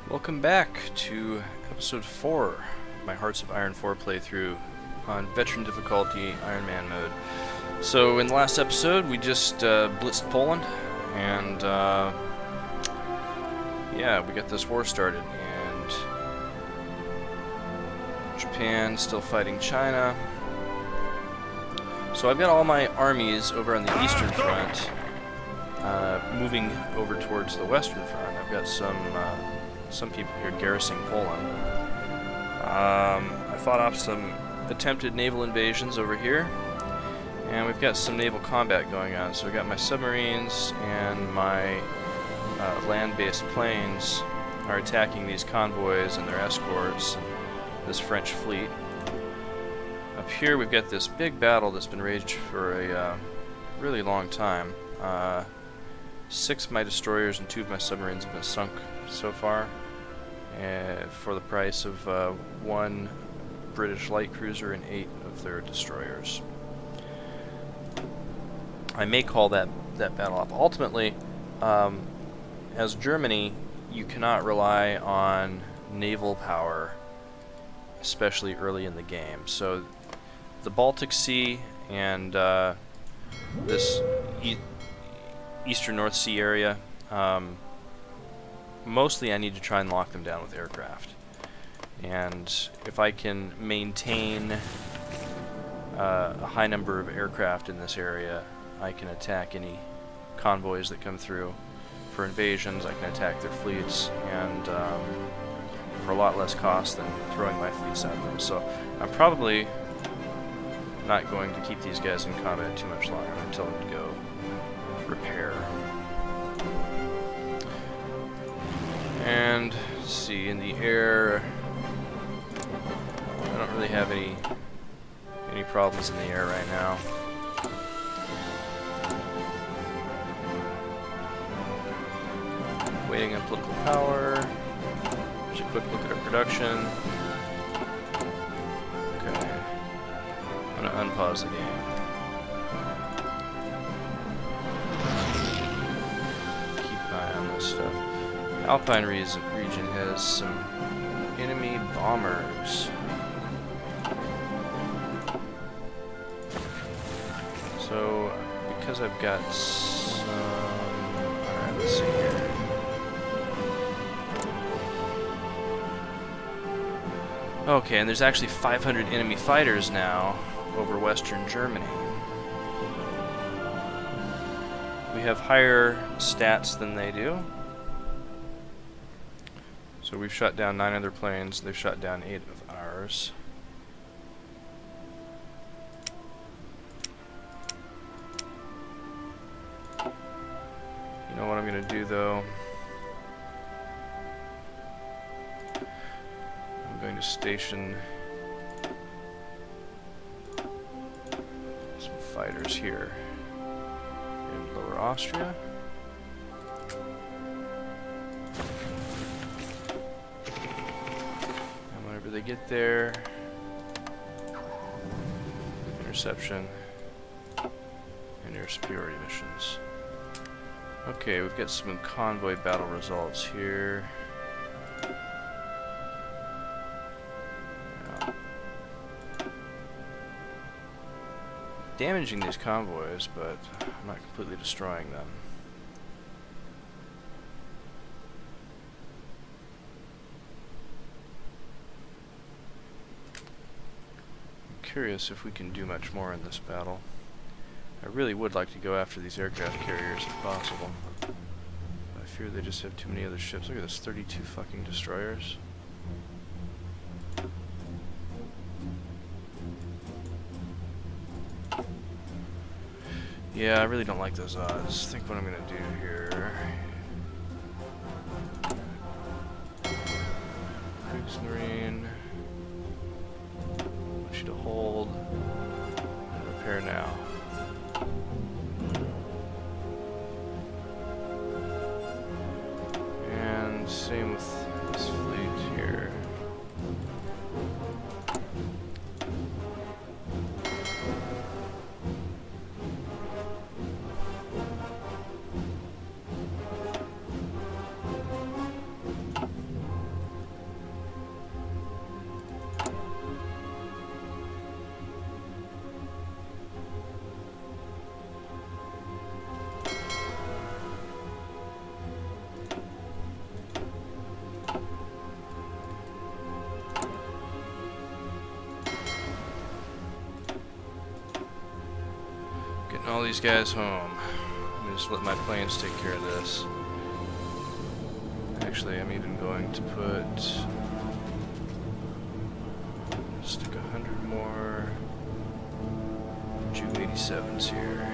Welcome back to episode 4 of my Hearts of Iron 4 playthrough on veteran difficulty Iron Man mode. So in the last episode we just blitzed Poland and yeah, we got this war started, and Japan still fighting China. So I've got all my armies over on the eastern front moving over towards the western front. I've got some people here garrisoning Poland. I fought off some attempted naval invasions over here, and we've got some naval combat going on. So I've got my submarines and my land-based planes are attacking these convoys and their escorts, this French fleet. Up here we've got this big battle that's been raged for a really long time. 6 of my destroyers and 2 of my submarines have been sunk so far, for the price of 1 British light cruiser and 8 of their destroyers. I may call that battle off. Ultimately, as Germany, you cannot rely on naval power, especially early in the game. So the Baltic Sea and this eastern North Sea area, mostly I need to try and lock them down with aircraft. And if I can maintain a high number of aircraft in this area, I can attack any convoys that come through for invasions. I can attack their fleets, and for a lot less cost than throwing my fleets at them. So I'm probably not going to keep these guys in combat too much longer. I'm going to tell them to go repair. And let's see, in the air, I don't really have any problems in the air right now. Waiting on political power. Just a quick look at our production. Okay. I'm gonna unpause the game. Keep an eye on this stuff. Alpine region has some enemy bombers. So, because I've got some... Alright, let's see here. Okay, and there's actually 500 enemy fighters now over Western Germany. We have higher stats than they do. So we've shot down 9 other planes, they've shot down 8 of ours. You know what I'm going to do though? I'm going to station some fighters here in Lower Austria. They get there, interception, and air superiority missions. Okay, we've got some convoy battle results here. Yeah. Damaging these convoys, but I'm not completely destroying them. Curious if we can do much more in this battle. I really would like to go after these aircraft carriers if possible. I fear they just have too many other ships. Look at this, 32 fucking destroyers. Yeah, I really don't like those odds. Think what I'm gonna do here. Kriegsmarine. To hold and repair now. And same with this fleet here. these guys home. Let me just let my planes take care of this. Actually, I'm even going to put... stick 100 more Ju-87s here.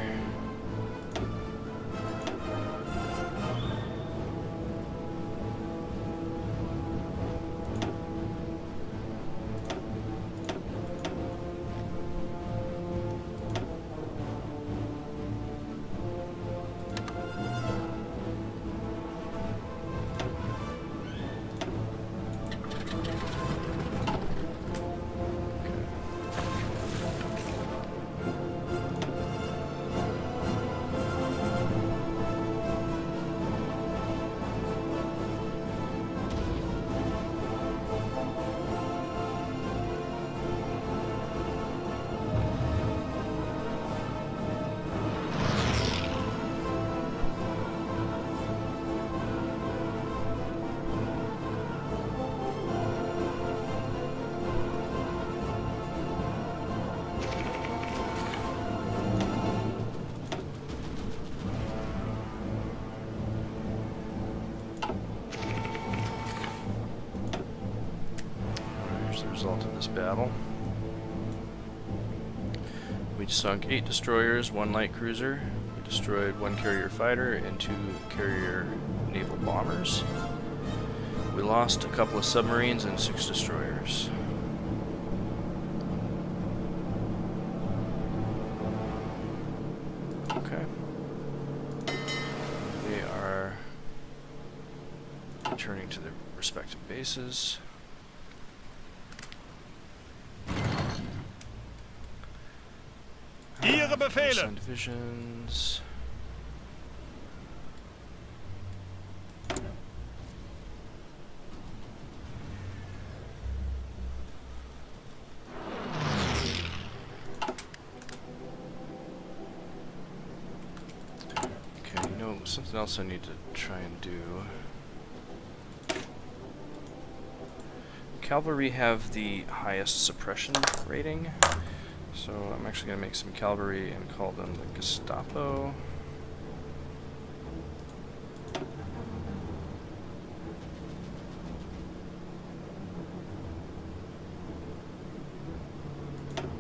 Result of this battle. We sunk 8 destroyers, 1 light cruiser. We destroyed 1 carrier fighter and 2 carrier naval bombers. We lost a couple of submarines and 6 destroyers. Okay. They are returning to their respective bases. Ihre Befehle! Divisions. Okay, you know, something else I need to try and do. Cavalry have the highest suppression rating. So I'm actually going to make some cavalry and call them the Gestapo.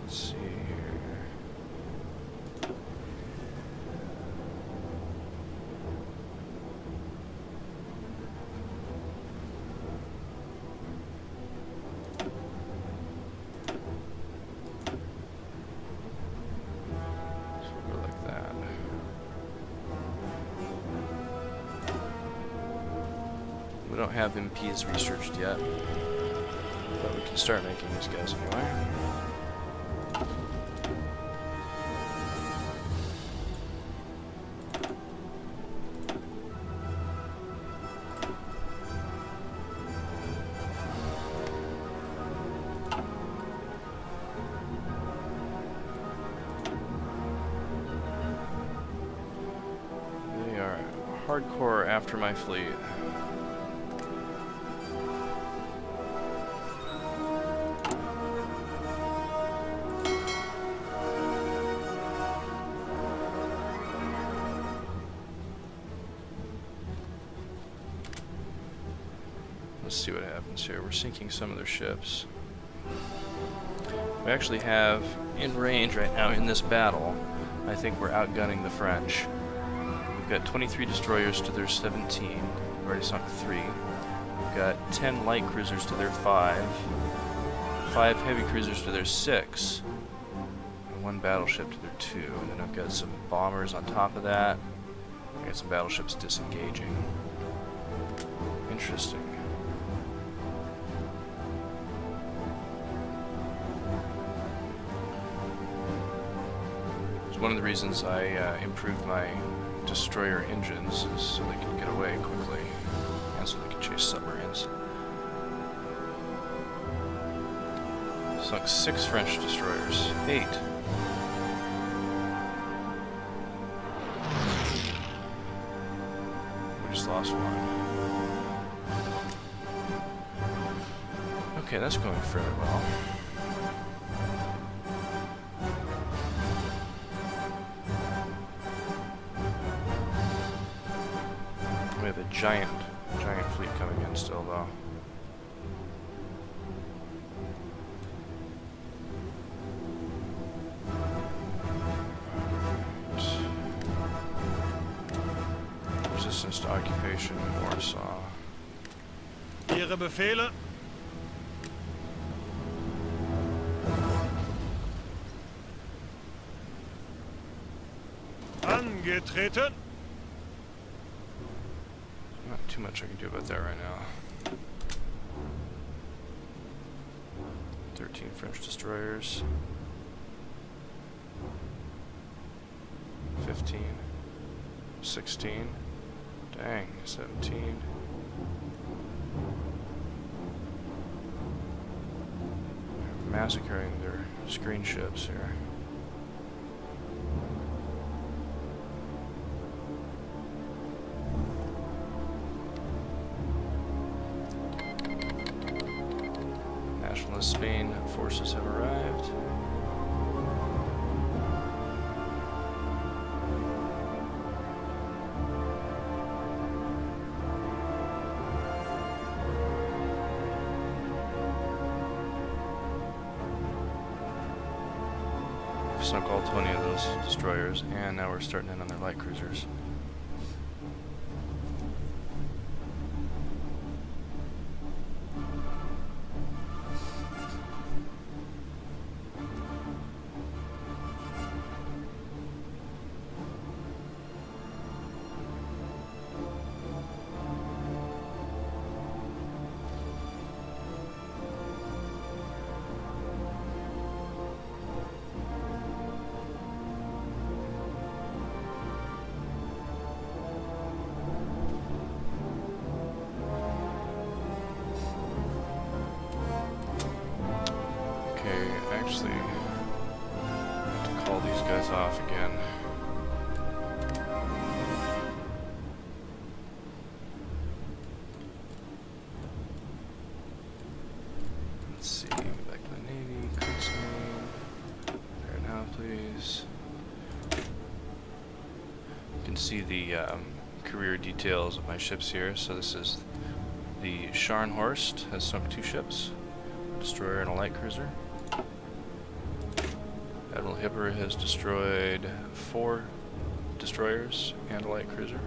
Let's see here. We don't have MPs researched yet, but we can start making these guys anyway. They are hardcore after my fleet. Let's see what happens here. We're sinking some of their ships. We actually have, in range right now in this battle, I think we're outgunning the French. We've got 23 destroyers to their 17. We've already sunk 3. We've got 10 light cruisers to their 5. 5 heavy cruisers to their 6. And 1 battleship to their 2. And then I've got some bombers on top of that. I got some battleships disengaging. Interesting. One of the reasons I improved my destroyer engines is so they can get away quickly and so they can chase submarines. Sunk 6 French destroyers. 8. We just lost 1. Okay, that's going fairly well. have a giant fleet coming in still, though. Resistance to occupation in Warsaw. Ihre Befehle? Angetreten. Not too much I can do about that right now. 13 French destroyers. 15. 16. Dang, 17. They're massacring their screen ships here. Nationalist Spain forces have arrived. Sunk all 20 of those destroyers, and now we're starting in on their light cruisers. Actually, I have to call these guys off again. Let's see, go back to the Navy, Kriegsmarine. There now, please. You can see the career details of my ships here. So this is the Scharnhorst, has sunk 2 ships, a destroyer and a light cruiser. Admiral Hipper has destroyed 4 destroyers and a light cruiser.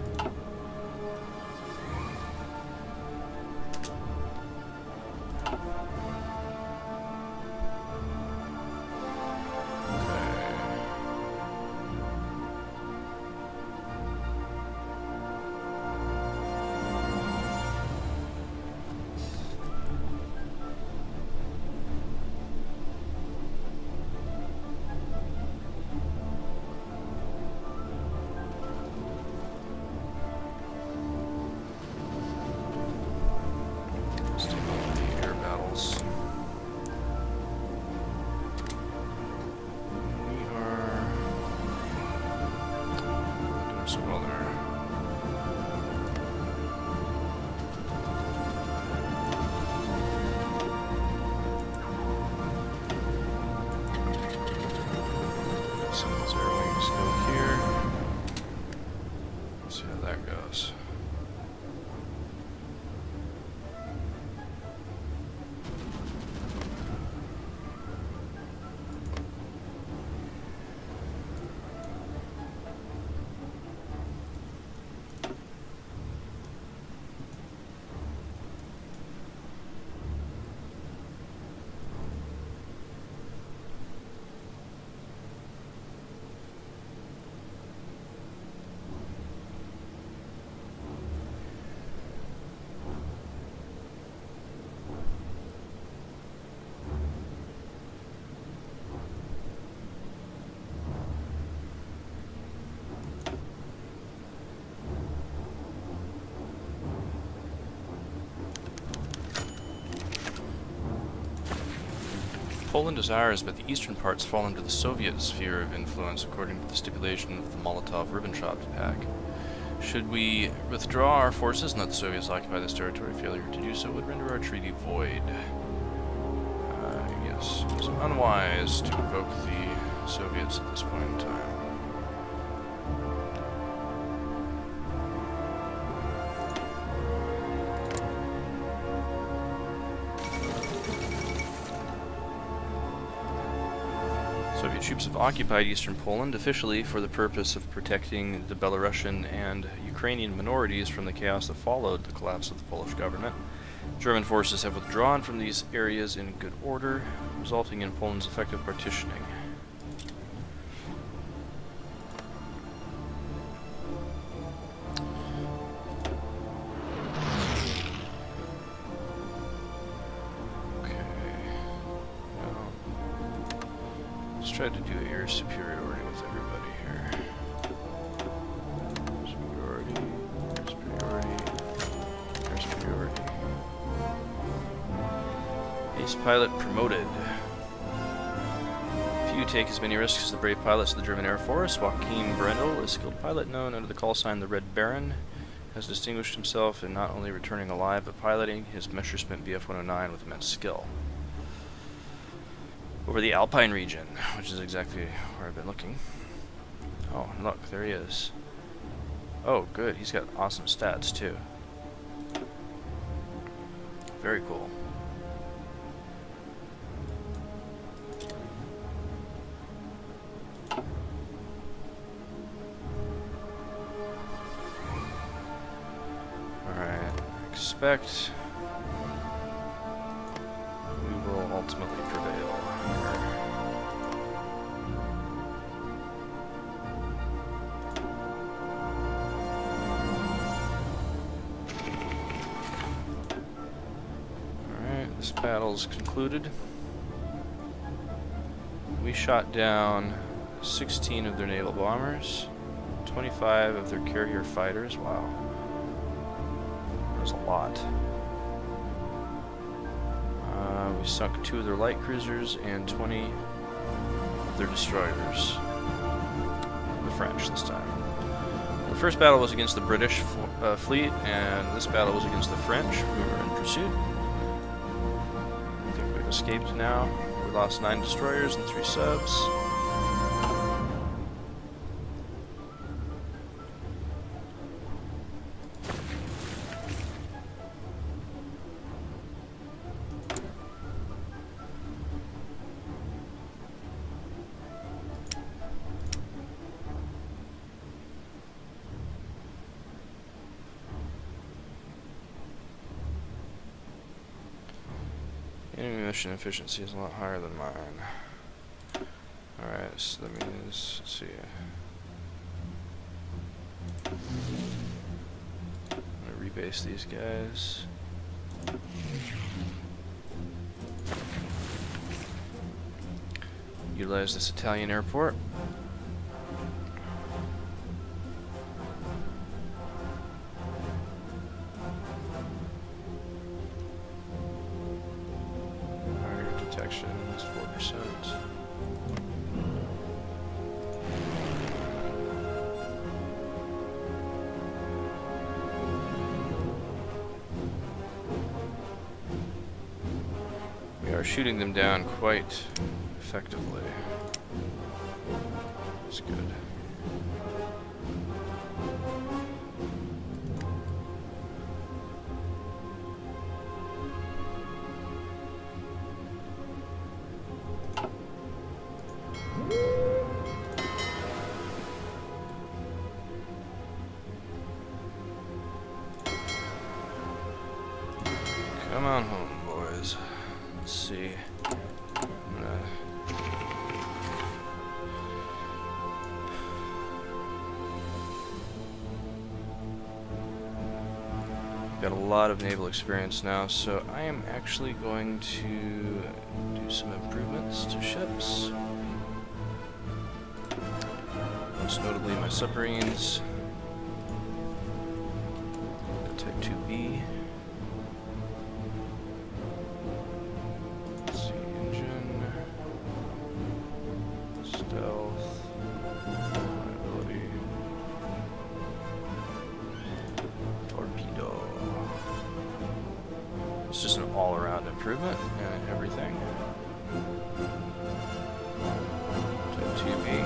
Poland is ours, but the eastern parts fall under the Soviet sphere of influence according to the stipulation of the Molotov-Ribbentrop Pact. Should we withdraw our forces and let the Soviets occupy this territory? Failure to do so would render our treaty void. Yes, it is unwise to provoke the Soviets at this point in time. Soviet troops have occupied eastern Poland officially for the purpose of protecting the Belarusian and Ukrainian minorities from the chaos that followed the collapse of the Polish government. German forces have withdrawn from these areas in good order, resulting in Poland's effective partitioning. Try to do air superiority with everybody here. Superiority, air superiority, air superiority. Ace pilot promoted. Few take as many risks as the brave pilots of the German Air Force. Joachim Brendel, a skilled pilot known under the call sign the Red Baron, has distinguished himself in not only returning alive but piloting his Messerschmitt Bf-109 with immense skill. Over the Alpine region, which is exactly where I've been looking. Oh, look, there he is. Oh, good, he's got awesome stats too. Very cool. Alright, expect we will ultimately prevail. This battle's concluded. We shot down 16 of their naval bombers, 25 of their carrier fighters. Wow. That was a lot. We sunk 2 of their light cruisers and 20 of their destroyers. The French this time. The first battle was against the British fleet, and this battle was against the French, who were in pursuit. Escaped now. We lost 9 destroyers and 3 subs. Enemy mission efficiency is a lot higher than mine. Alright, so that means, let's see. I'm gonna rebase these guys. Utilize this Italian airport. Detection is 4%. We are shooting them down quite effectively. That's good. Come on home, boys. Let's see. I'm gonna got a lot of naval experience now, so I am actually going to do some improvements to ships. Most notably my submarines. Type 2B. Let's see, engine, stealth, reliability, torpedo. It's just an all-around improvement in everything. Type 2B.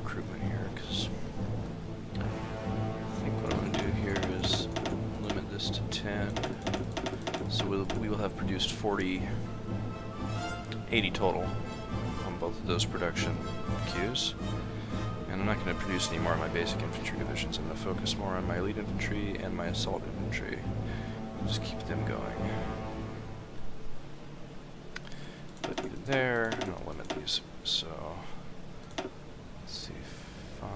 recruitment here, because I think what I'm going to do here is limit this to 10. So we will have produced 80 total on both of those production queues. And I'm not going to produce any more of my basic infantry divisions. I'm going to focus more on my elite infantry and my assault infantry. Just keep them going. Put you there, and I'll limit these. So, let's see, 5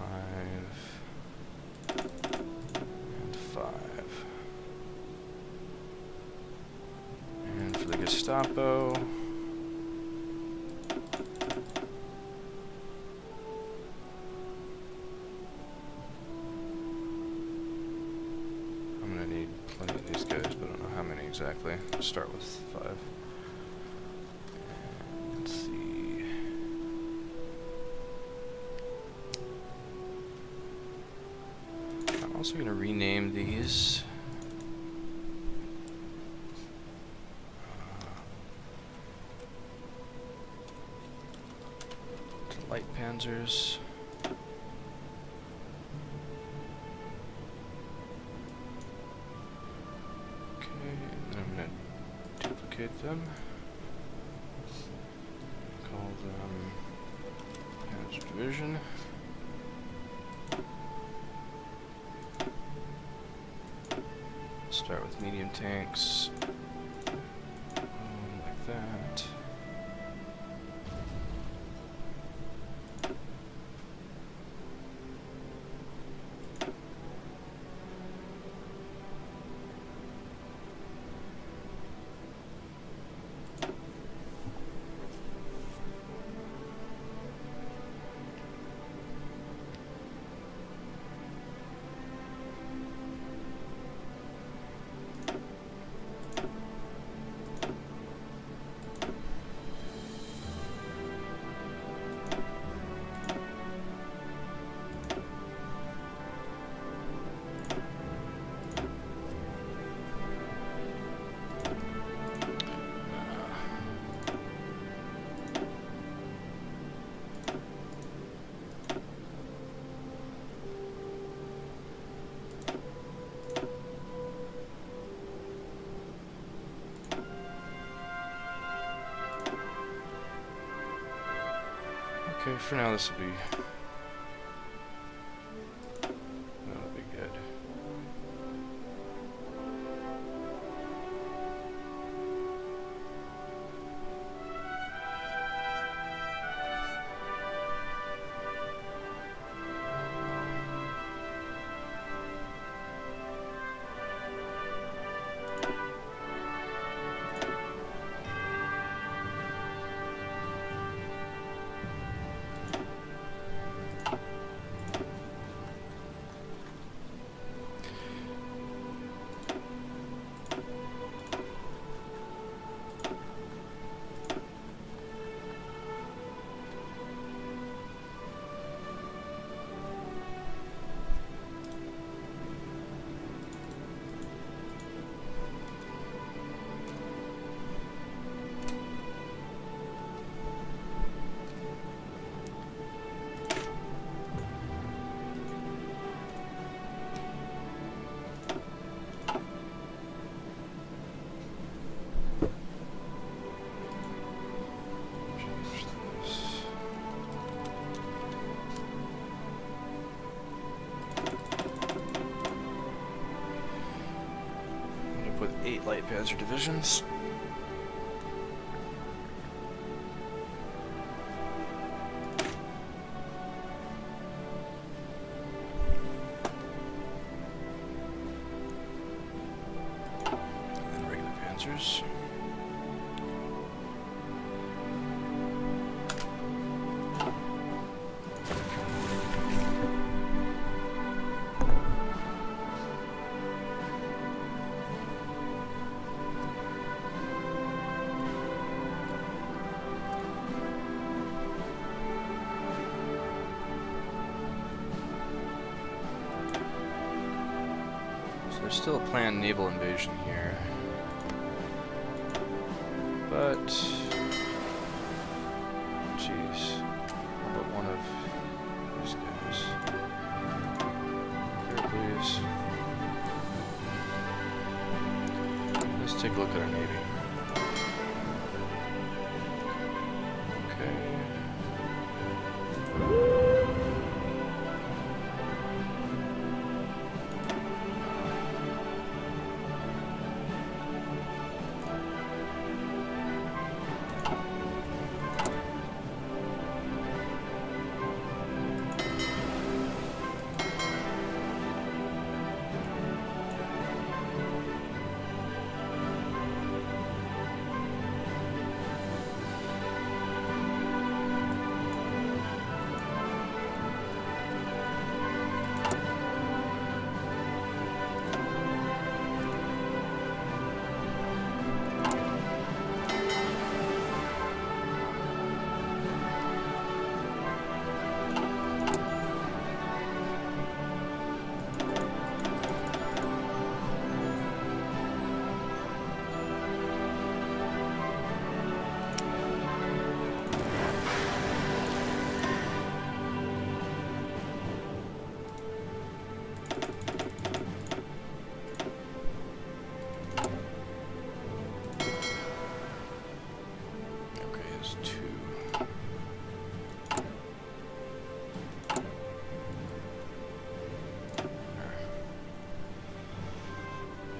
and 5. And for the Gestapo, I'm going to need plenty of these guys, but I don't know how many exactly. I'll start with 5. And let's see. I'm also going to rename these. To light panzers. Them. Call them Panzer Division. Start with medium tanks. Like that. Okay, for now this will be... that'll be good. With 8 light panzer divisions. And then regular panzers. There's still a planned naval invasion here, but jeez, how about one of these guys? Let's take a look at our navy. Okay.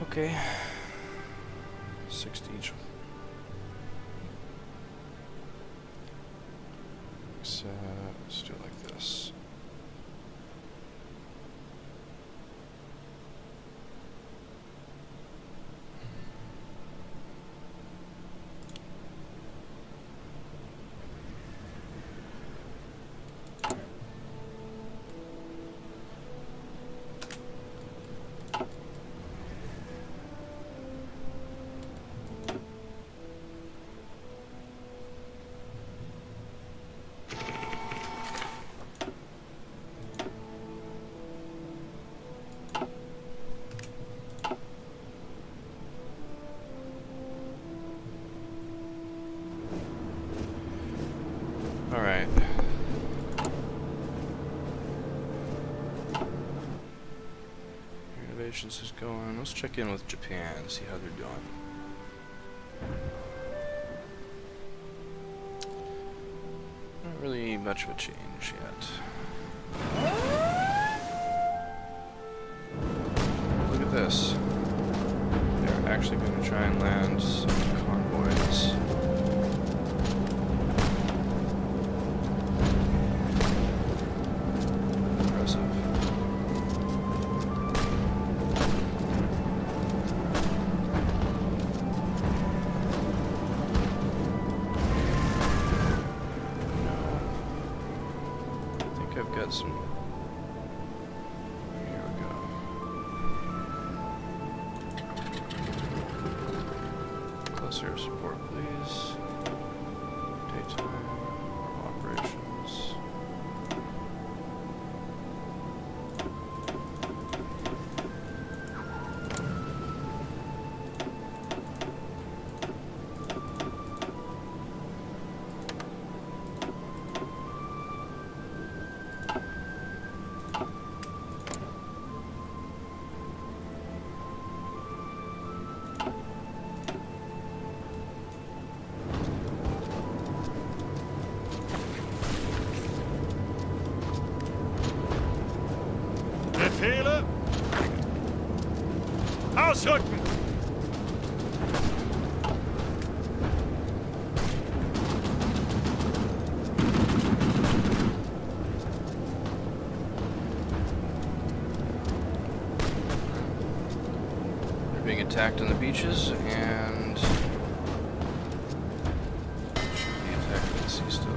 Okay. 60 each. So let's do it like this. Alright. Innovations is going. Let's check in with Japan, see how they're doing. Not really much of a change yet. Look at this. They're actually going to try and land some convoys. Some. Here we go. Closer support, please. Daytime operations. Befehle? Ausrücken! They're being attacked on the beaches and should be attacked at sea still.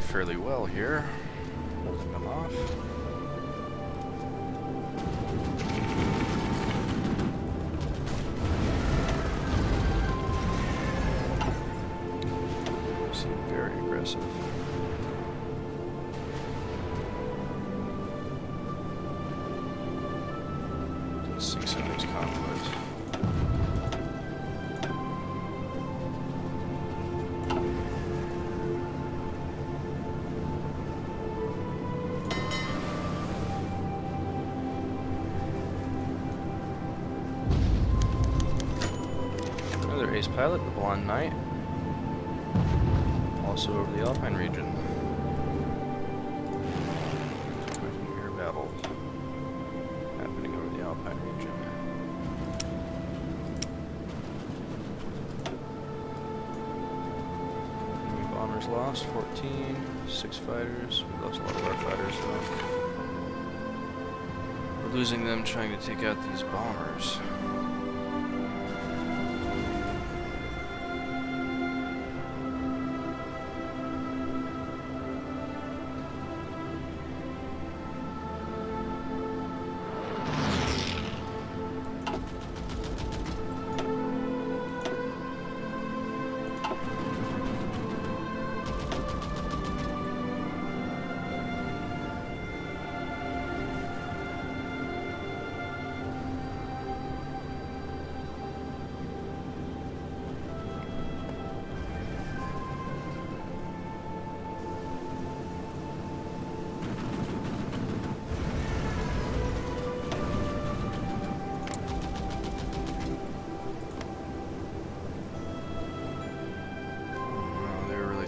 fairly well here, holding them off. Seem very aggressive. Let's see some of these convoys. Another ace pilot, the Blonde Knight. Also over the Alpine region. Air battle happening over the Alpine region. Enemy bombers lost, 14. 6 fighters. We lost a lot of our fighters though. We're losing them trying to take out these bombers.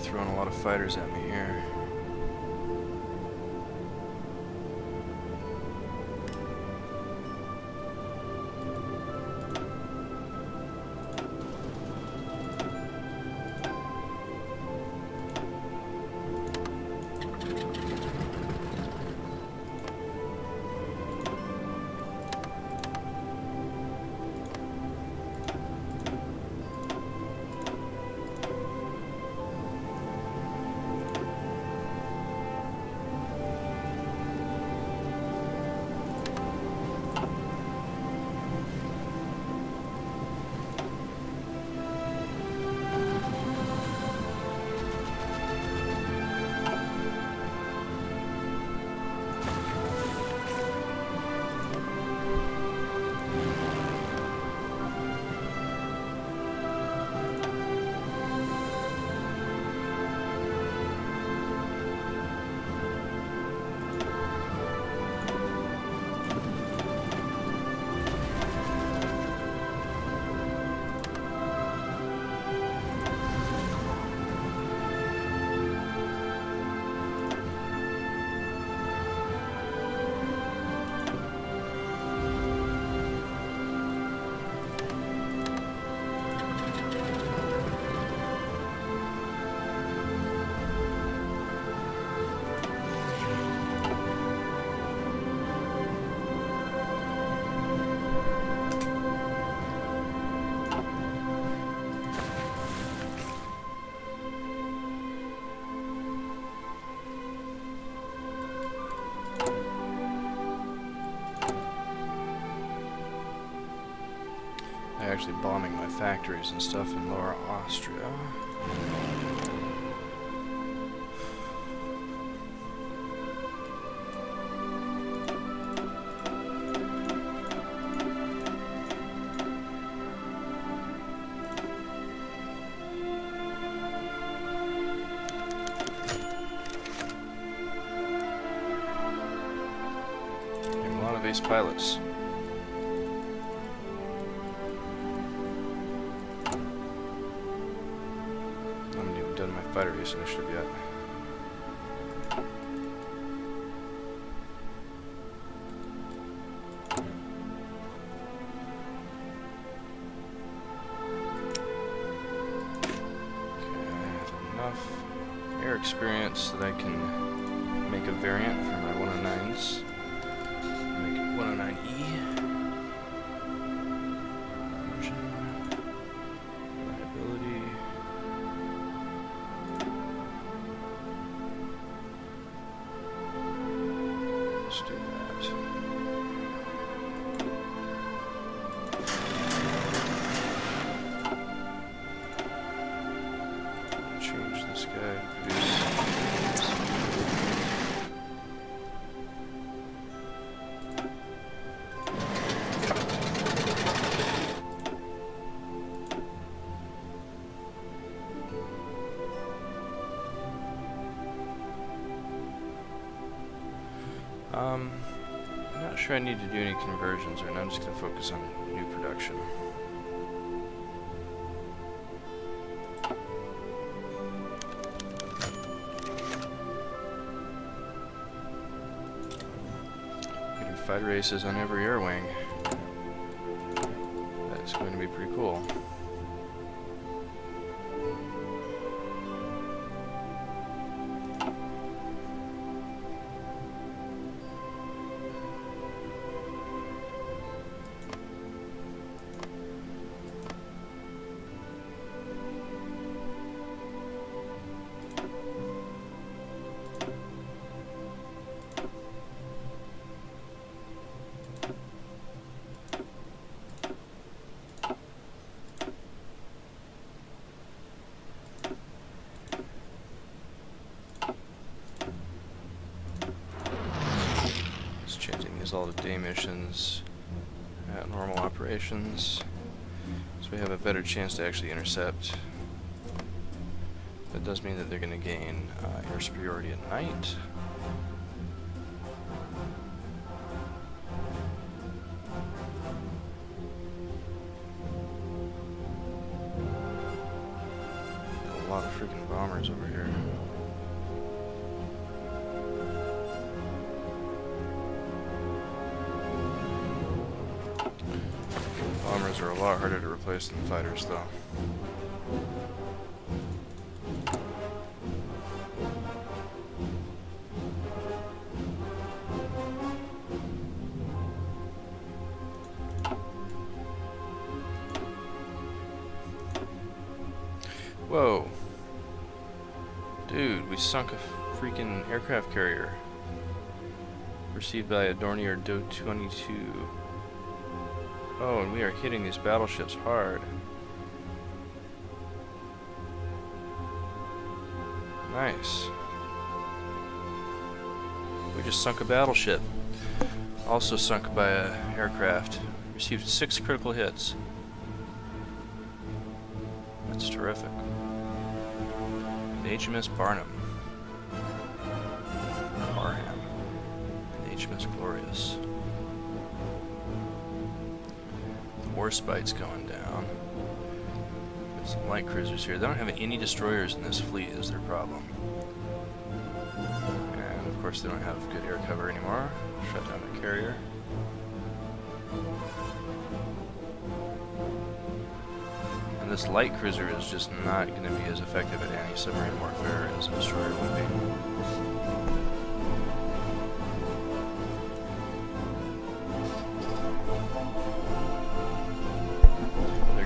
Throwing a lot of fighters at me here. Actually bombing my factories and stuff in Lower Austria. And a lot of ace pilots. Fighter race initiative yet. Okay, I have enough air experience that I can make a variant for my 109s. Make it 109E. I'm not sure I need to do any conversions right now. I'm just going to focus on new production. Getting fighter races on every air wing. That's going to be pretty cool. All the day missions at normal operations, so we have a better chance to actually intercept. That does mean that they're going to gain air superiority at night. A lot of freaking bombers over here. Bombers are a lot harder to replace than fighters, though. Whoa. Dude, we sunk a freaking aircraft carrier. Received by a Dornier Do-22. Oh, and we are hitting these battleships hard. Nice. We just sunk a battleship. Also sunk by an aircraft. Received 6 critical hits. That's terrific. The HMS Barnum. Barham. And the HMS Glorious. Warspite's going down. There's some light cruisers here. They don't have any destroyers in this fleet is their problem. And of course they don't have good air cover anymore. Shut down the carrier. And this light cruiser is just not going to be as effective at anti-submarine warfare as a destroyer would be.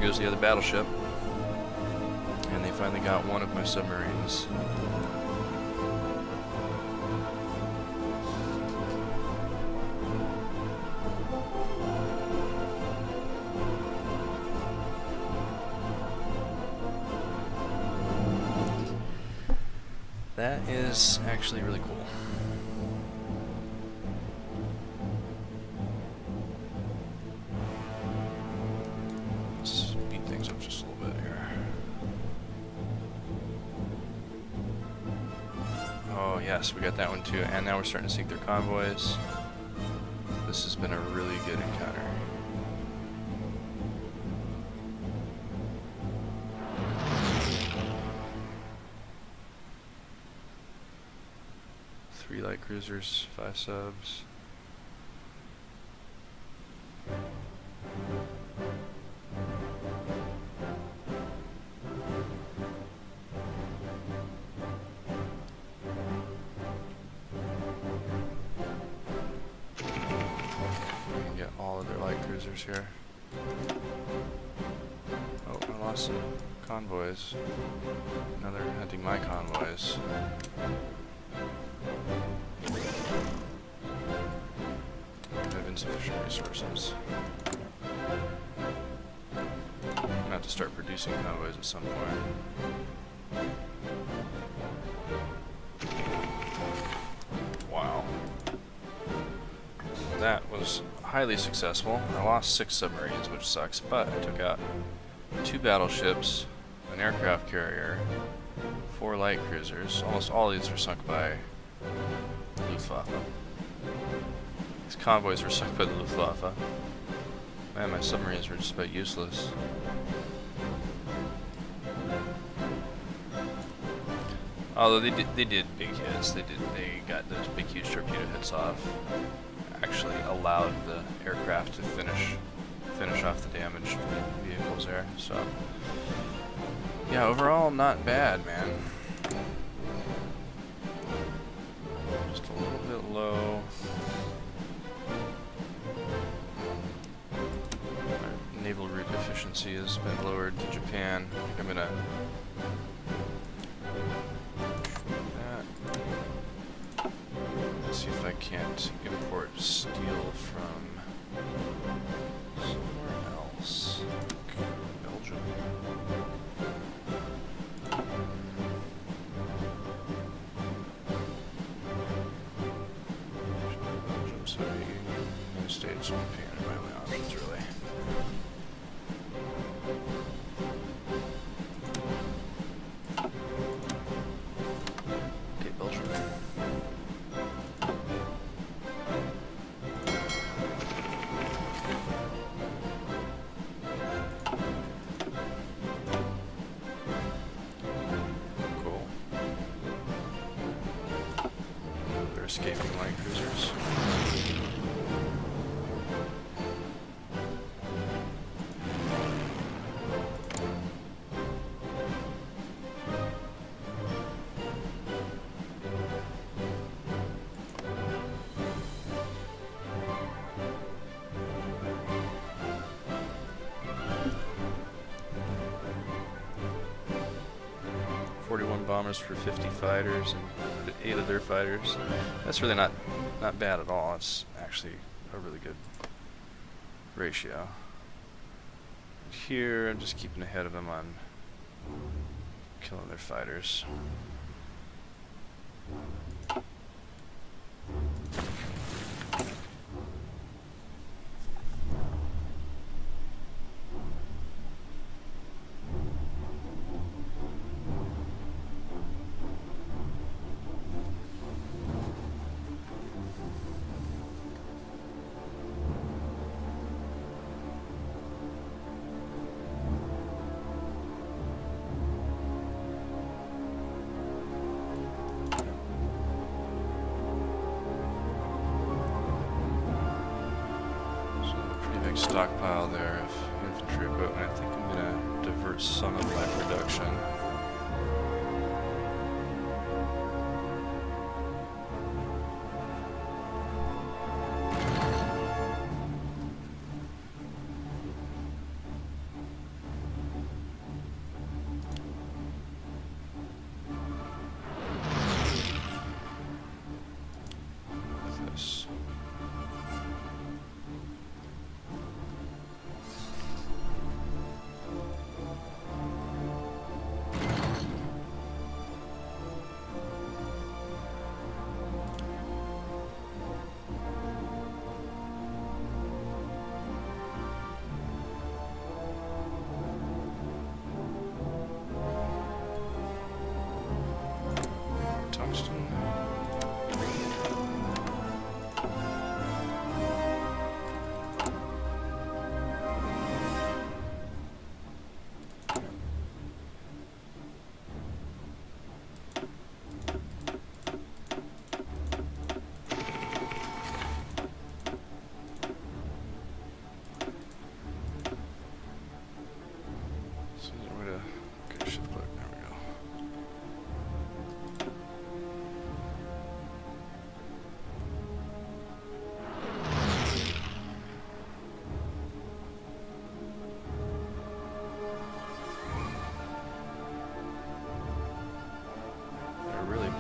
Goes the other battleship, and they finally got one of my submarines. That is actually really cool. Yes, we got that one too, and now we're starting to sink their convoys. This has been a really good encounter. Three light cruisers, 5 subs. Here. Oh, I lost some convoys. Now they're hunting my convoys. I have insufficient resources. I'm gonna have to start producing convoys at some point. Wow. That was highly successful. I lost 6 submarines, which sucks, but I took out 2 battleships, an aircraft carrier, 4 light cruisers. Almost all of these were sunk by Luftwaffe. These convoys were sunk by the Luftwaffe. Man, my submarines were just about useless. Although they did big hits. They got those big huge torpedo hits off. Actually allowed the aircraft to finish off the damaged vehicles there. So yeah, overall not bad, man. Just a little bit low. My naval route efficiency has been lowered to Japan. I think I'm gonna see if I can't import steel from somewhere else. Like Belgium. Belgium, so United States, Japan are my only options, really. Okay, Belgium. Escaping light cruisers. Bombers for 50 fighters and 8 of their fighters. That's really not bad at all. It's actually a really good ratio. Here, I'm just keeping ahead of them on killing their fighters. Stockpile there of infantry equipment. I think I'm going to divert some of my production. This.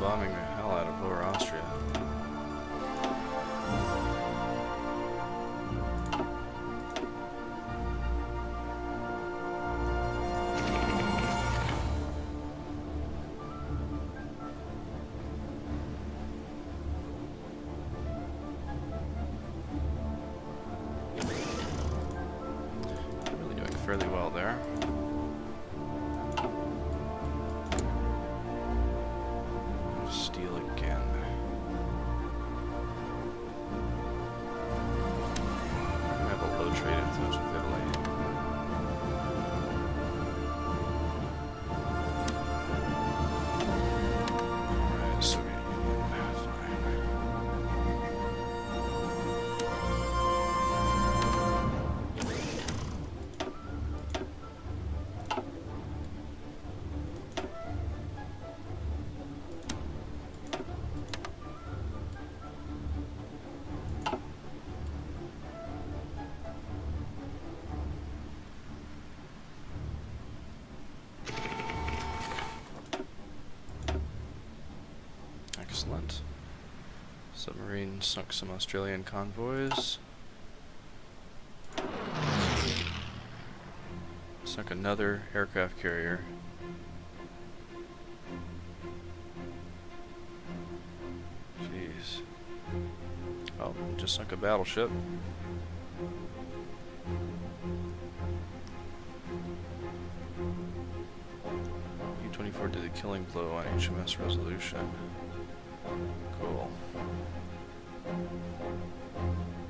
Bombing the hell out of Lower Austria. Really doing fairly well there. Steel again. Submarine sunk some Australian convoys. Sunk another aircraft carrier. Jeez. Oh, just sunk a battleship. U-24 did a killing blow on HMS Resolution. Cool.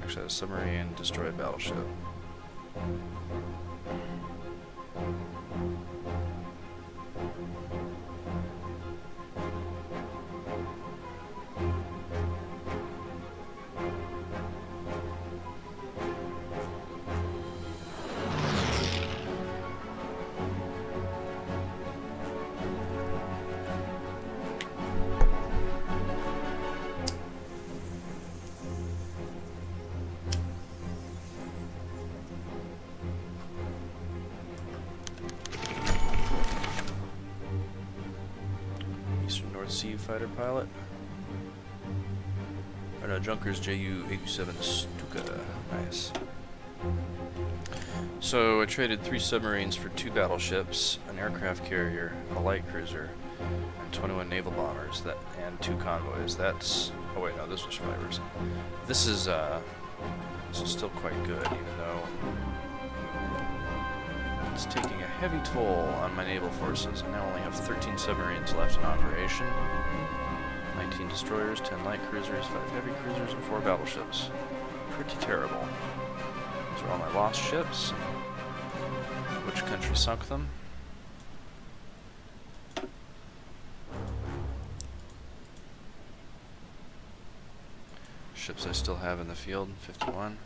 Actually, a submarine destroyed a battleship. Sea fighter pilot. Or no, Junkers Ju-87 Stuka. Nice. So I traded 3 submarines for 2 battleships, an aircraft carrier, a light cruiser, and 21 naval bombers and 2 convoys. That's... oh wait, no, this was fibers. This is still quite good, even though it's taking a heavy toll on my naval forces. I now only have 13 submarines left in operation. 19 destroyers, 10 light cruisers, 5 heavy cruisers, and 4 battleships. Pretty terrible. These are all my lost ships. Which country sunk them? Ships I still have in the field, 51.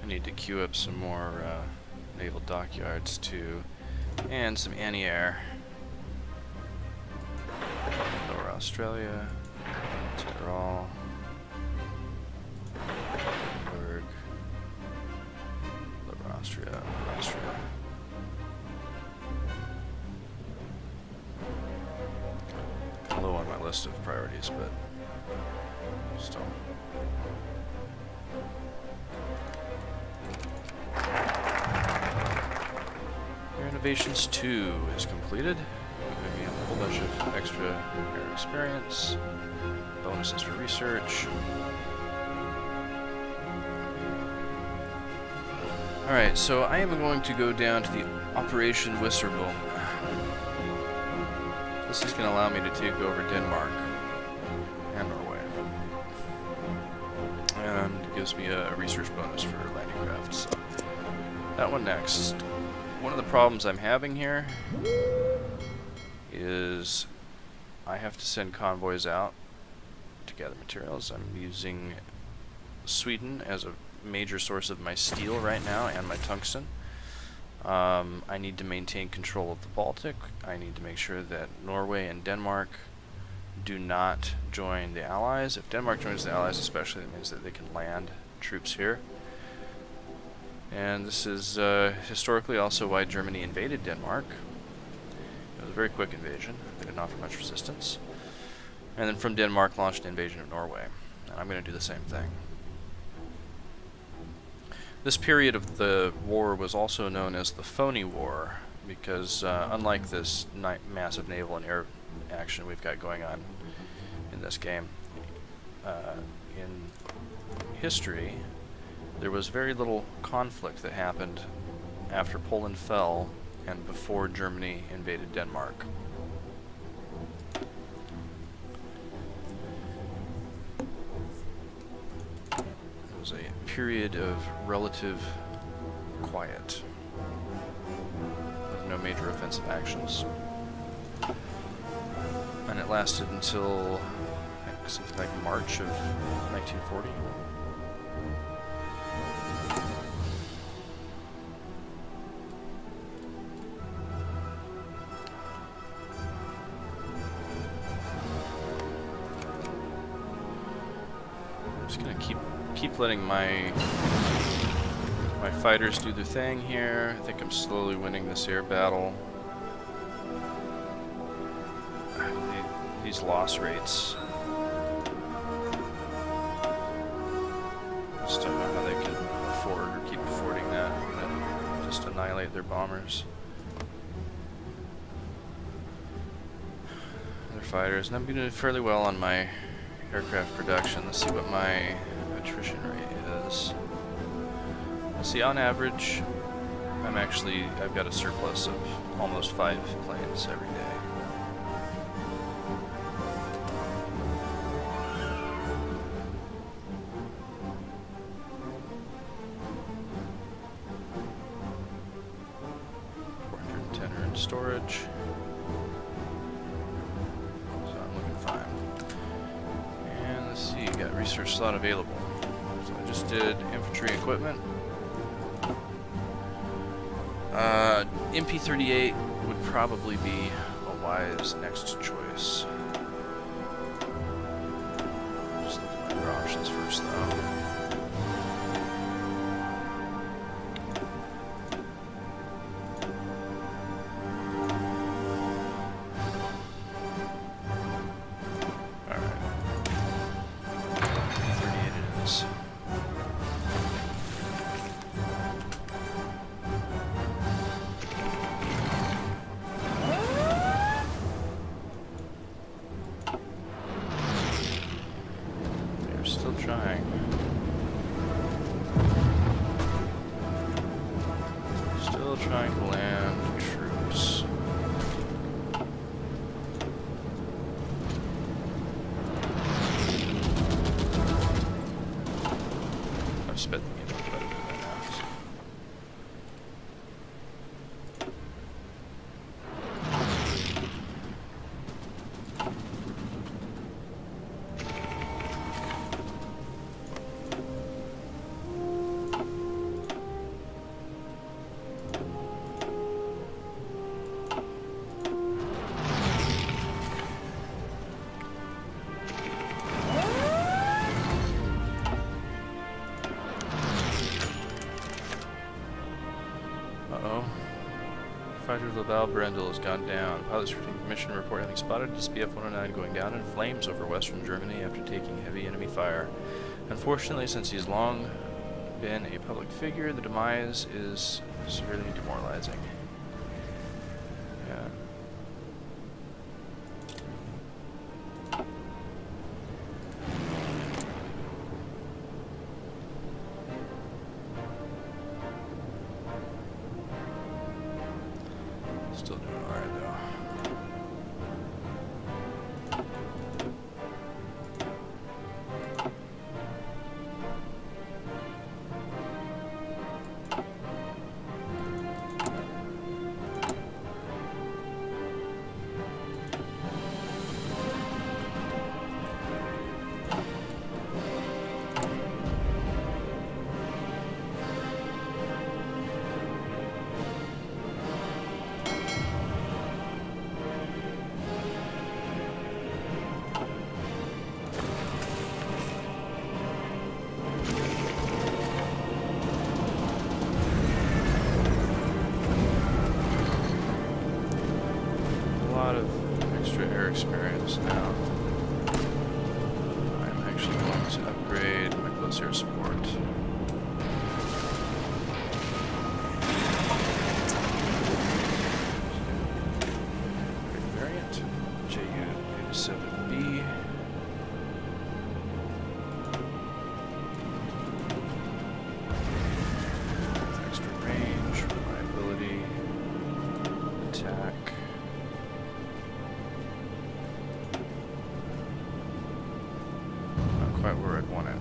I need to queue up some more naval dockyards too, and some anti-air. Lower Australia, Tyrol, Berg, Lower Austria, Austria. Low on my list of priorities, but still. Innovations 2 is completed. Giving me a whole bunch of extra air experience, bonuses for research. Alright, so I am going to go down to the Operation Wisserbom. This is going to allow me to take over Denmark and Norway. And it gives me a research bonus for landing craft, so that one next. One of the problems I'm having here is I have to send convoys out to gather materials. I'm using Sweden as a major source of my steel right now and my tungsten. I need to maintain control of the Baltic. I need to make sure that Norway and Denmark do not join the Allies. If Denmark joins the Allies especially, it means that they can land troops here. And this is historically also why Germany invaded Denmark. It was a very quick invasion. They didn't offer much resistance. And then from Denmark launched an invasion of Norway. And I'm going to do the same thing. This period of the war was also known as the Phony War, because unlike this massive naval and air action we've got going on in this game, in history, there was very little conflict that happened after Poland fell and before Germany invaded Denmark. It was a period of relative quiet, with no major offensive actions. And it lasted until something like March of 1940. Just gonna keep letting my fighters do their thing here. I think I'm slowly winning this air battle. These loss rates. Just don't know how they can afford or keep affording that and just annihilate their bombers. Their fighters. And I'm doing fairly well on my aircraft production. Let's see what my attrition rate is. Let's see, on average, I've got a surplus of almost 5 planes every day. Storage. So I'm looking fine. And let's see, got research slot available. So I just did infantry equipment. MP38 would probably be a wise next choice. Just look at my other options first though. Trying to land troops. I've spent quite a bit right now. So. Fighter Laval Brendel has gone down. Pilots receiving permission to report having spotted SPF 109 going down in flames over western Germany after taking heavy enemy fire. Unfortunately, since he's long been a public figure, the demise is severely demoralizing. Yeah. Still doing alright though. Experience now. I'm actually going to upgrade my close air support. Variant JU-87B. Extra range, reliability, attack. Quite where I'd want it.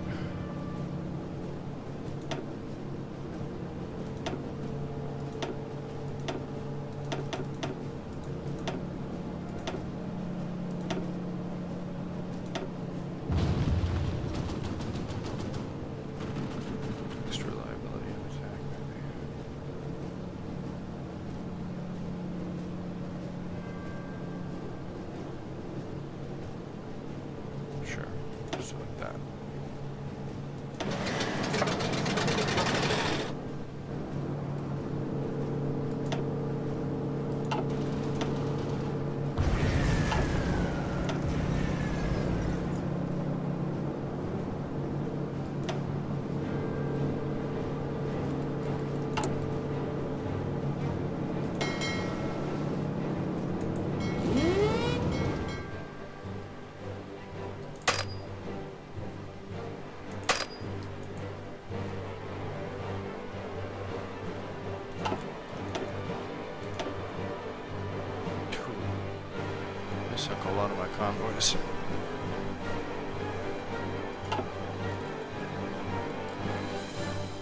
sunk a lot of my convoys.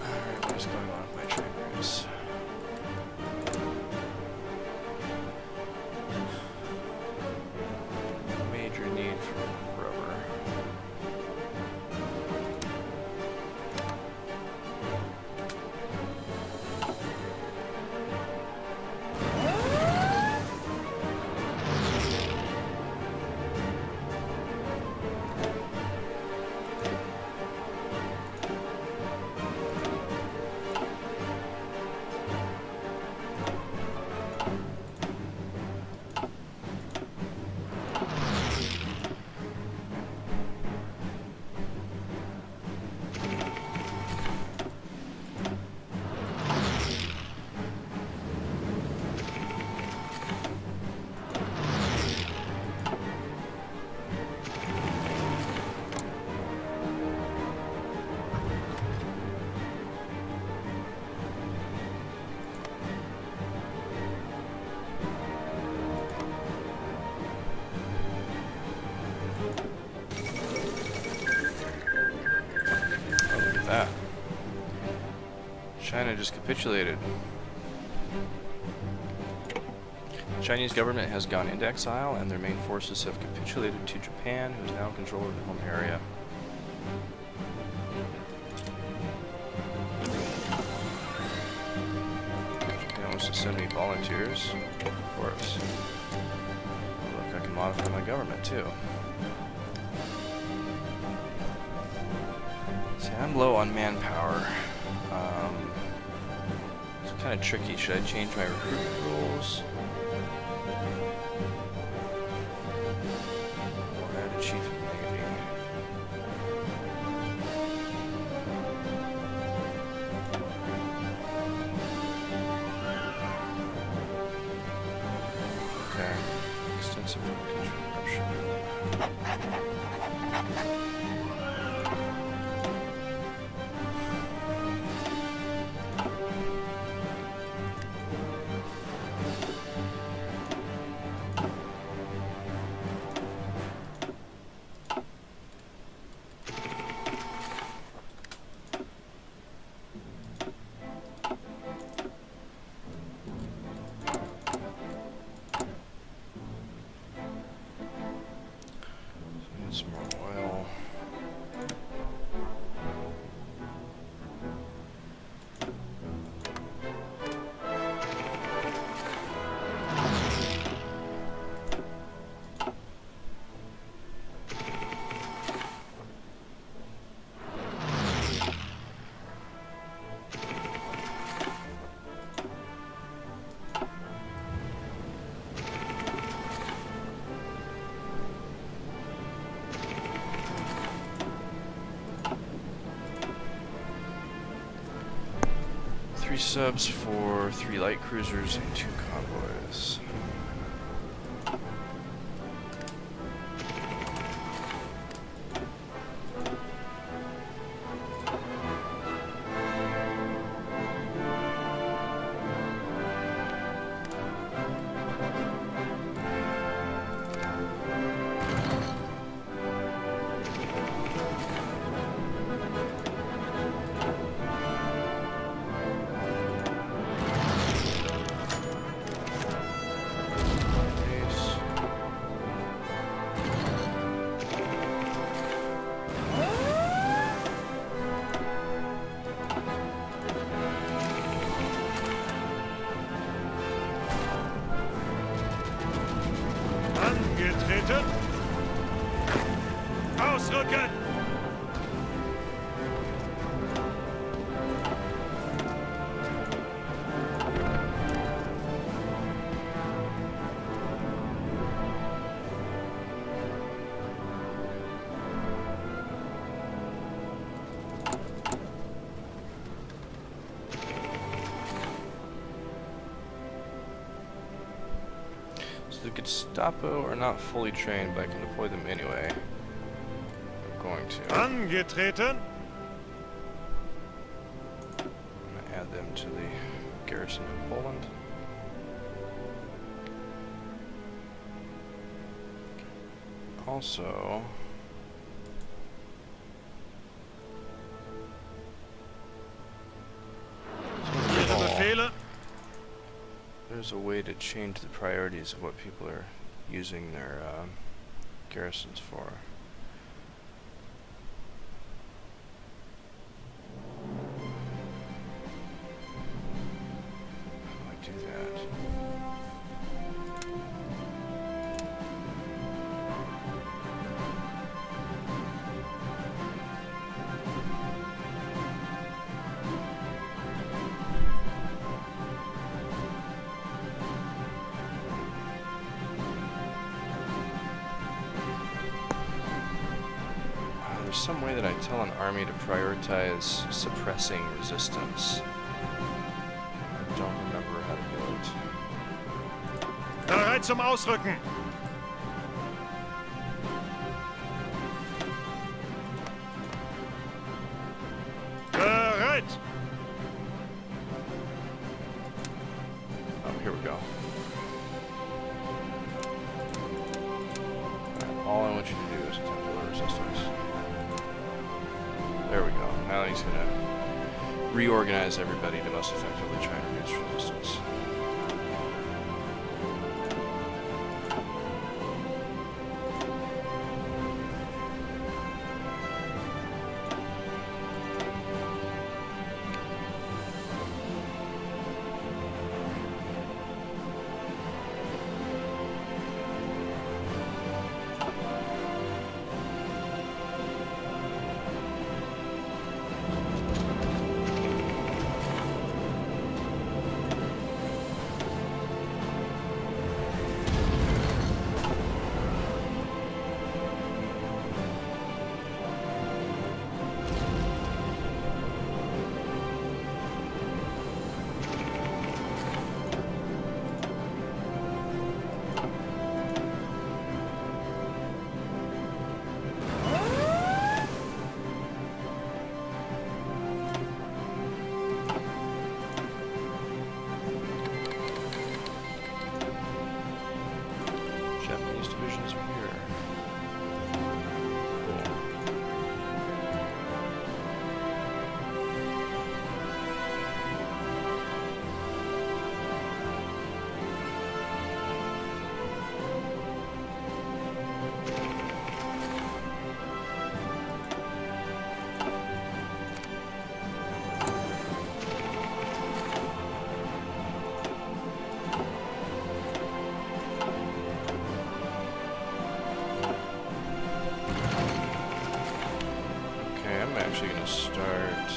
Alright, what is going on with my train routes? Major need for rubber. That. China just capitulated. The Chinese government has gone into exile and their main forces have capitulated to Japan, who is now in control of the home area. Japan wants to send me volunteers. Of course. Oh, look, I can modify my government too. I'm low on manpower. It's kind of tricky. Should I change my recruitment rules? Or add a chief of navy? Okay. Extensive construction. Some more oil. Three subs for 3 light cruisers and 2 convoys. Angetreten. Ausrücken. The Gestapo are not fully trained, but I can deploy them anyway. I'm going to. Angetreten. I'm going to add them to the garrison of Poland. Also, Ihre Befehle? there's a way to change the priorities of what people are using their garrisons for. How do I do that? There's some way that I tell an army to prioritize suppressing resistance. I don't remember how to do it. Bereit zum Ausrücken! Bereit! Oh, here we go. All I want you to do is attempt to lower resistance. There we go. Now he's going to reorganize everybody to most effectively try and reduce resistance. Japanese divisions are here. Okay, I'm actually going to start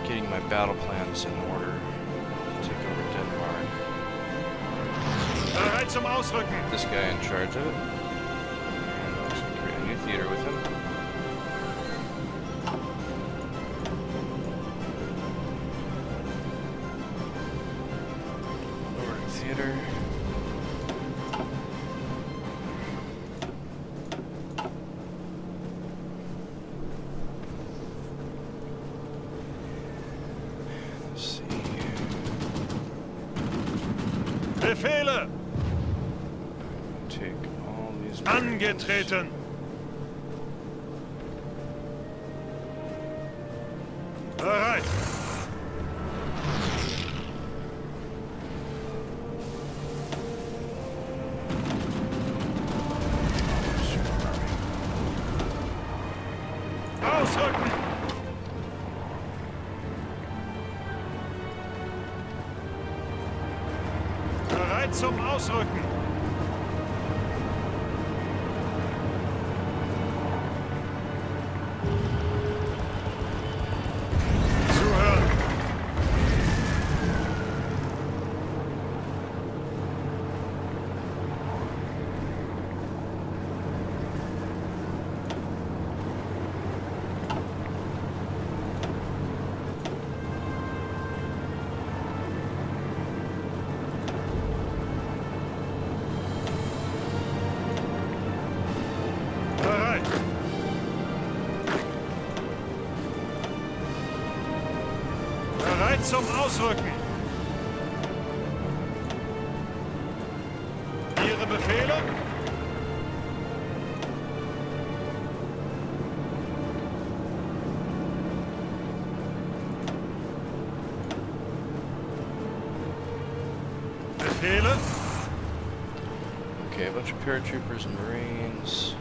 getting my battle plans in order to take over Denmark. Bereit zum Ausrücken! This guy in charge of it. And I'm just going to create a new theater with him. Over to theater. Let's see. Befehle! Take all these. Angetreten! Bereit! Ausrücken! Bereit zum Ausrücken! Zuhören! Bereit! Bereit zum Ausrücken! Befehle? Befehle? Okay, a bunch of paratroopers and Marines.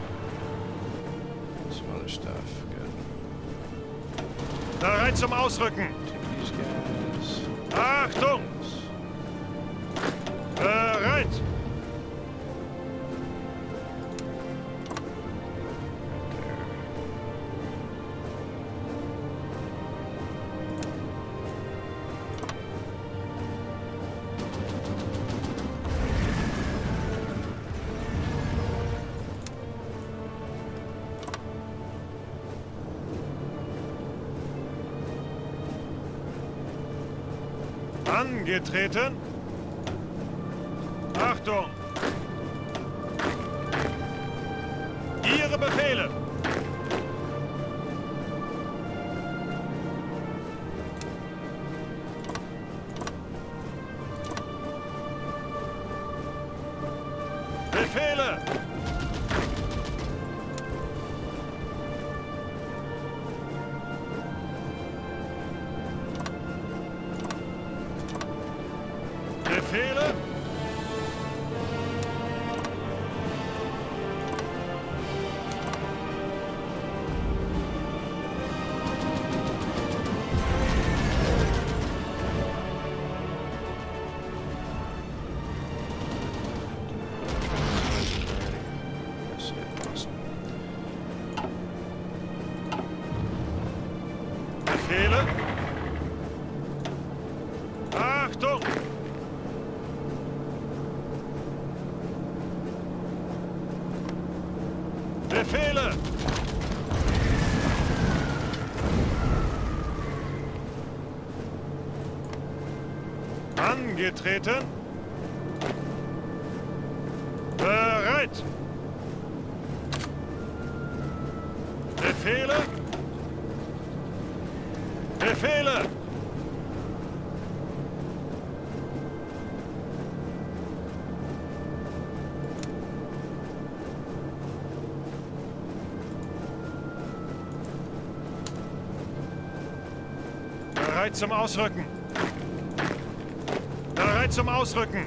Some other stuff. Good. Bereit zum Ausrücken. Take these guys. Achtung! Bereit! Angetreten. Achtung! Ihre Befehle! Befehle! Befehle? Befehle? Achtung! Befehle! Angetreten. Bereit. Befehle. Befehle. Bereit zum Ausrücken. Bereit zum Ausrücken.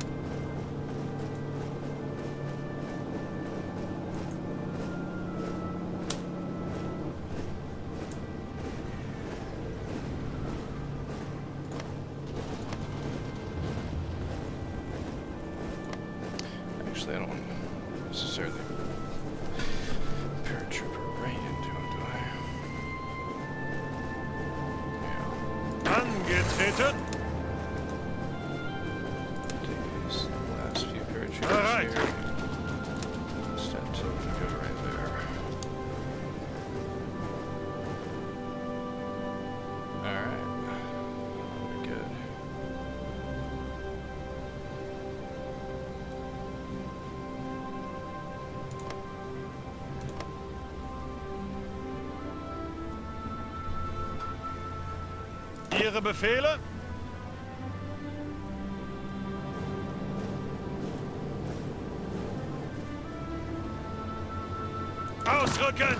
Actually, I don't necessarily paratrooper right into him, do I? Yeah. Angetreten. Take these last few paratroopers Alright. here. Sept to go right there. Alright. Very good. Ihre Befehle? Ausrücken!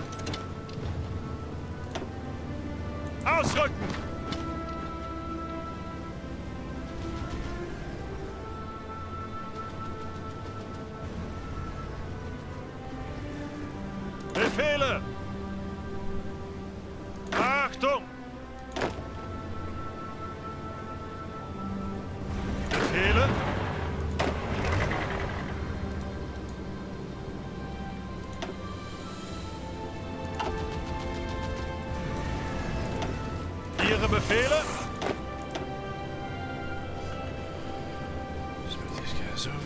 Ausrücken! Befehle! Achtung! Befehle? Ihre Befehle? Just move these guys over.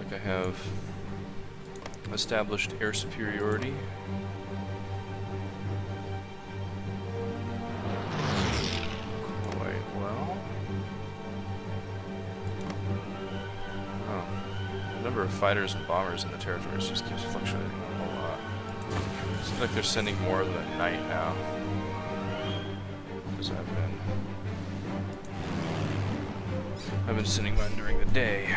like I have established air superiority. Quite well. Oh. The number of fighters and bombers in the territories just keeps fluctuating a whole lot. Seems like they're sending more of them at night now. Because I've been sending mine during the day.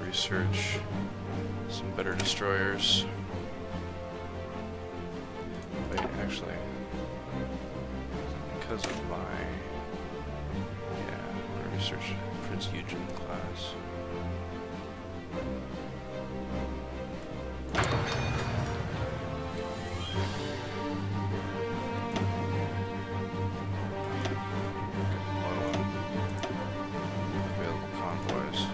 Research some better destroyers. Wait, actually, because of my I'm gonna research Prince Eugen class. Available convoys.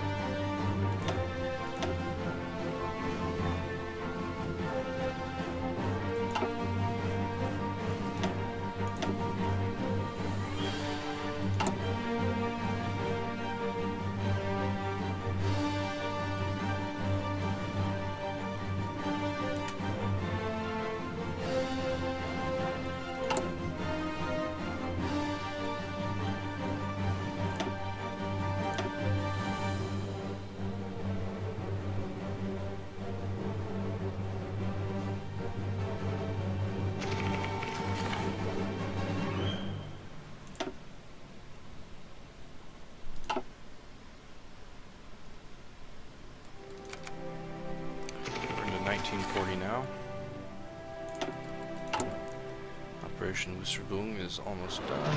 Now. Operation Wustergung is almost done.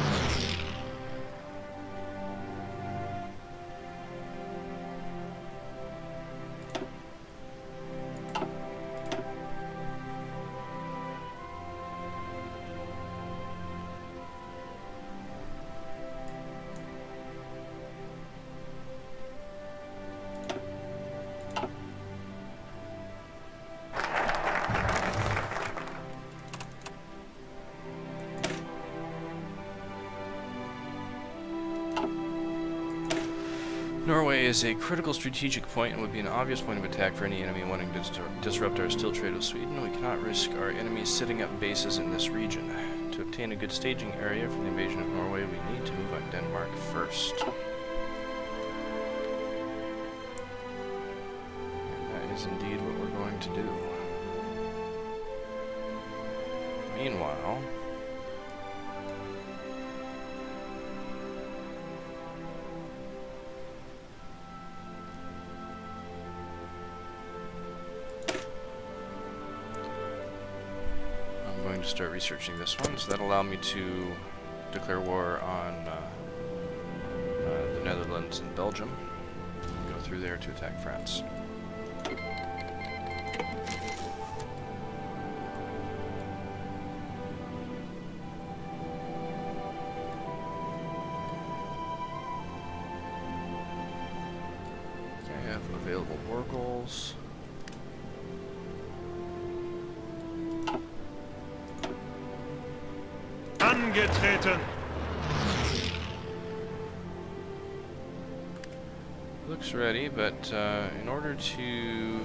Norway is a critical strategic point and would be an obvious point of attack for any enemy wanting to disrupt our still trade with Sweden. We cannot risk our enemies setting up bases in this region. To obtain a good staging area for the invasion of Norway, we need to move on Denmark first. And that is indeed what we're going to do. Meanwhile, to start researching this one, so that'll allow me to declare war on the Netherlands and Belgium. Go through there to attack France. I have available war goals. Angetreten. Looks ready, but in order to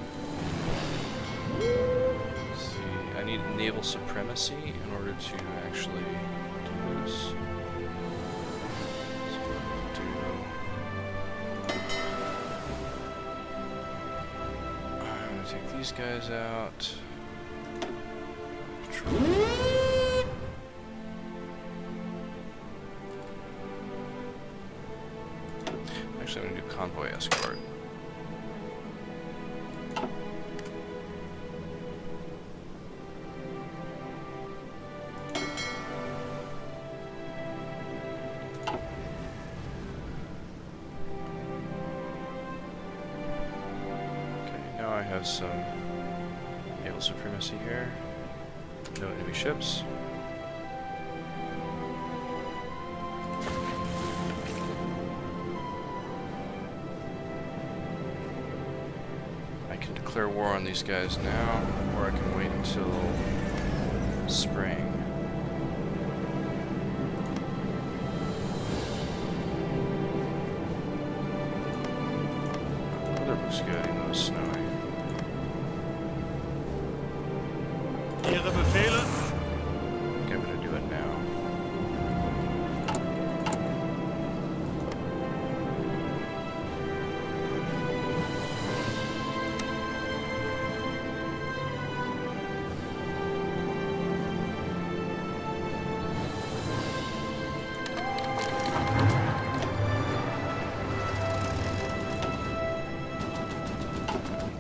see, I need naval supremacy in order to actually do this. So I'm gonna take these guys out. escort. I have some naval supremacy here. No enemy ships. I can declare war on these guys now, or I can wait until spring. Weather looks good, even though it's snowy. Ihre Befehle? Okay, I'm gonna do it now.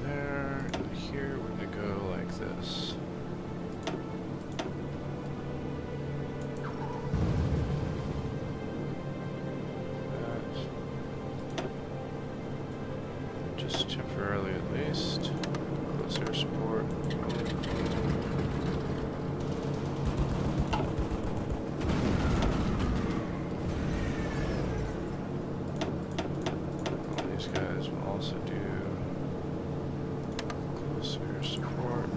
There, and here we're gonna go like this. Just temporarily at least. Close air support. All these guys will also do close air support.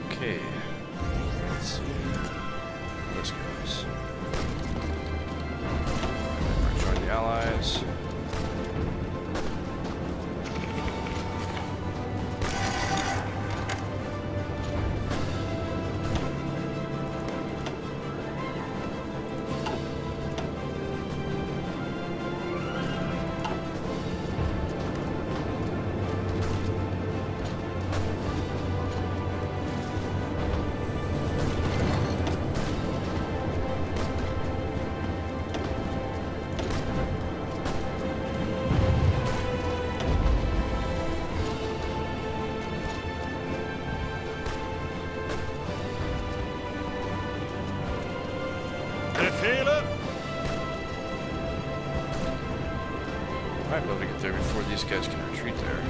Okay. Let's see how this goes. Join the Allies. Befehle? Might be able to get there before these guys can retreat there.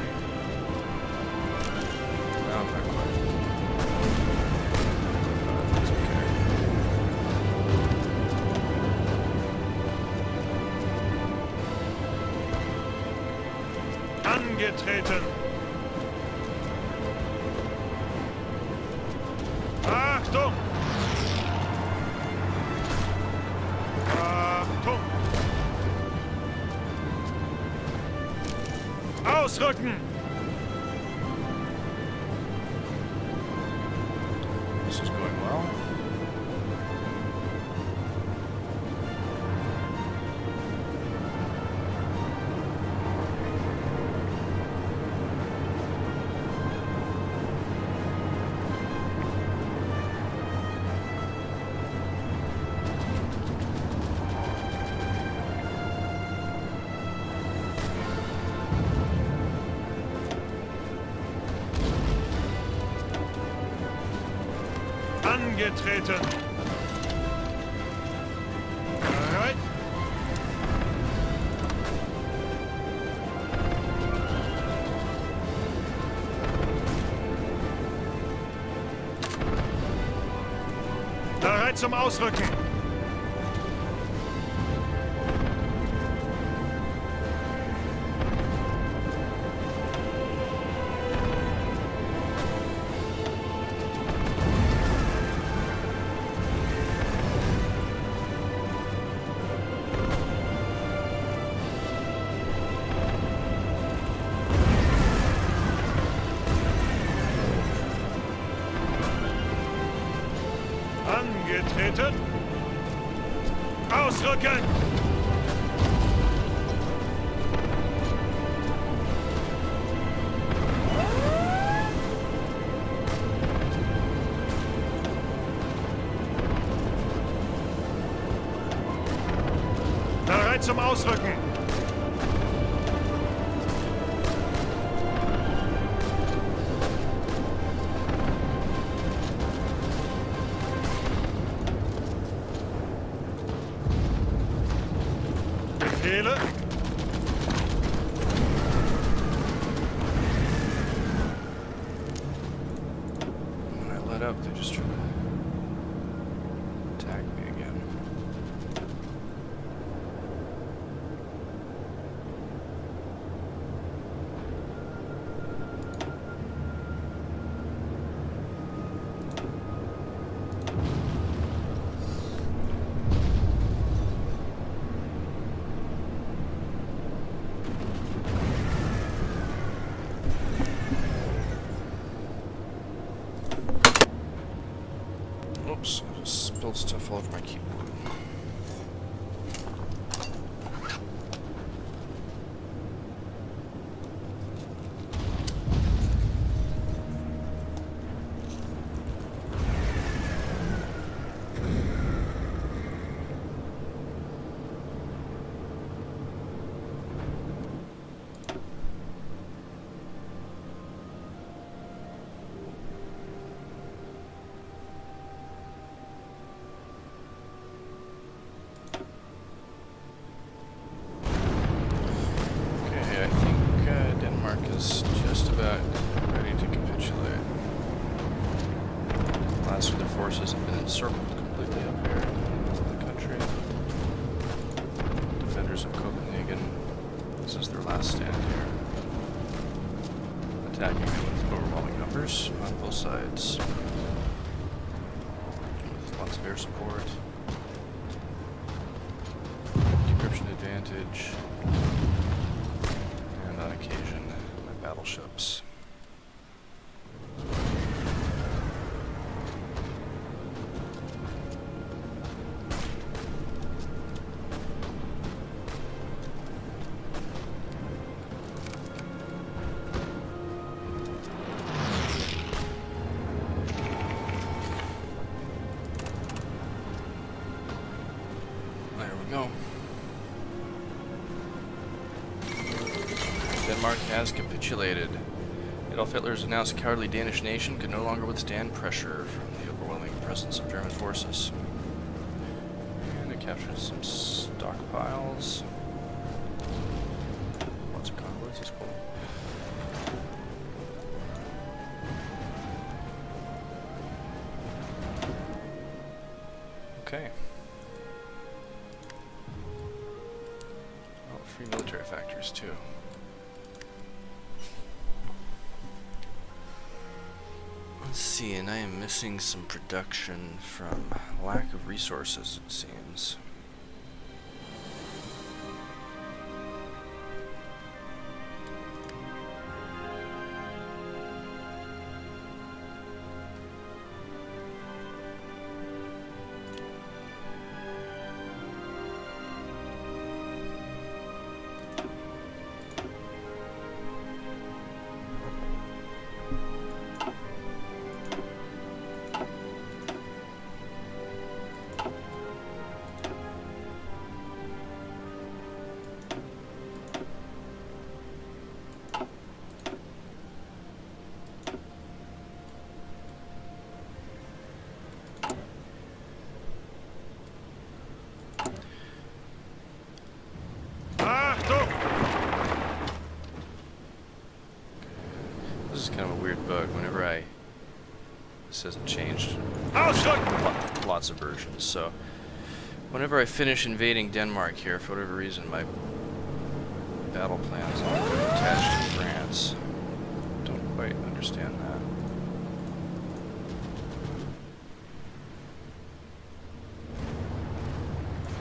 No, not quite. That's okay. Angetreten! Achtung! Achtung! Ausrücken! This is going well. Angetreten! Bereit! Bereit zum Ausrücken! Angetreten! Ausrücken! Bereit zum Ausrücken. Befehle? When I let up, they just try to attack me again. Oops, I just spilled stuff all over my keyboard. Is just about ready to capitulate. The last of their forces have been encircled completely up here in the country. Defenders of Copenhagen, this is their last stand here. Attacking them with overwhelming numbers on both sides. With lots of air support. Decryption advantage. And on occasion, battleships. There we go. Denmark has capitulated. Adolf Hitler's announced a cowardly Danish nation could no longer withstand pressure from the overwhelming presence of German forces. And it captured some stockpiles. Lots of convoys, that's cool. Okay. Oh, free military factories too. Let's see, and I am missing some production from lack of resources, it seems. This is kind of a weird bug. Whenever this hasn't changed lots of versions, so whenever I finish invading Denmark here, for whatever reason, my battle plans are attached to France. Don't quite understand that.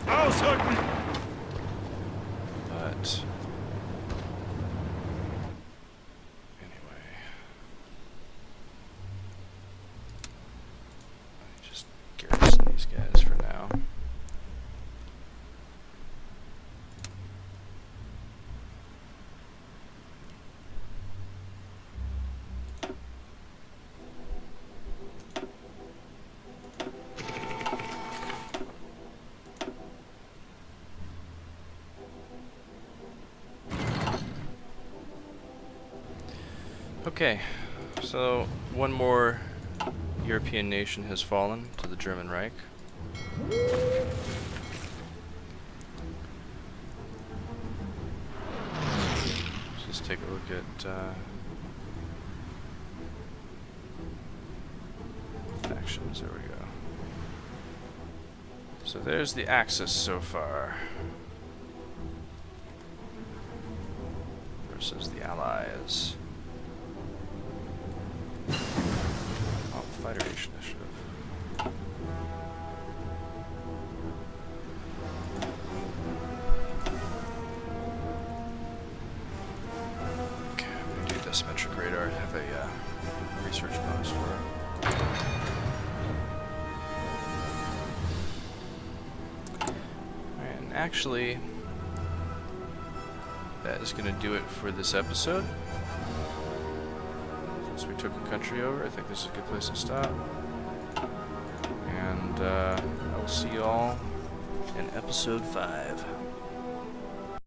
Ausrücken! But anyway, let me just garrison these guys for now. Okay, so one more European nation has fallen to the German Reich. Let's just take a look at factions. There we go. So there's the Axis so far versus the Allies. Oh, Federation initiative. Okay, I'm gonna do Decimetric Radar. Have a research bonus for it. And actually, that is gonna do it for this episode. Since we took a country over, I think this is a good place to stop. And I will see you all in episode 5.